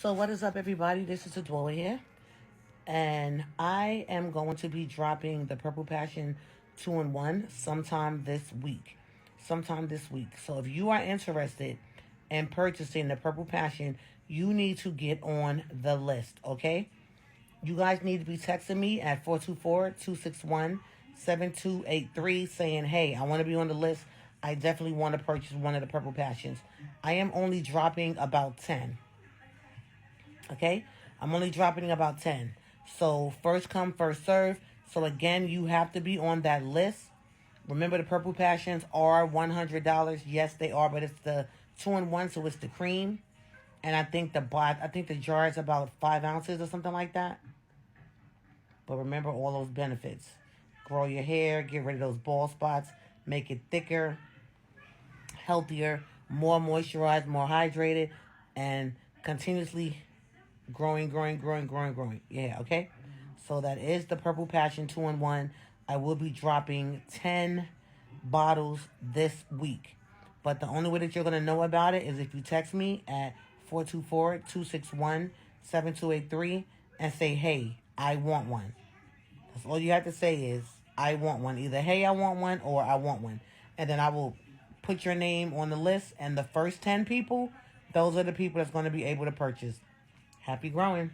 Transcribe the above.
So what is up, everybody? This is Adwoa here, and I am going to be dropping the Purple Passion 2-in-1 sometime this week. So if you are interested in purchasing the Purple Passion, you need to get on the list, okay? You guys need to be texting me at 424-261-7283 saying, hey, I want to be on the list. I definitely want to purchase one of the Purple Passions. I am only dropping about 10. Okay, I'm only dropping about 10. So first come, first serve. So again, you have to be on that list. Remember, the Purple Passions are $100. Yes, they are, but it's the 2-in-1, so it's the cream. And I think the jar is about 5 ounces or something like that. But remember all those benefits. Grow your hair, get rid of those bald spots, make it thicker, healthier, more moisturized, more hydrated, and continuously growing. Yeah, okay? So that is the Purple Passion 2-in-1. I will be dropping 10 bottles this week. But the only way that you're going to know about it is if you text me at 424-261-7283 and say, hey, I want one. That's all you have to say is, I want one. Either, hey, I want one, or I want one. And then I will put your name on the list, and the first 10 people, those are the people that's going to be able to purchase. Happy growing.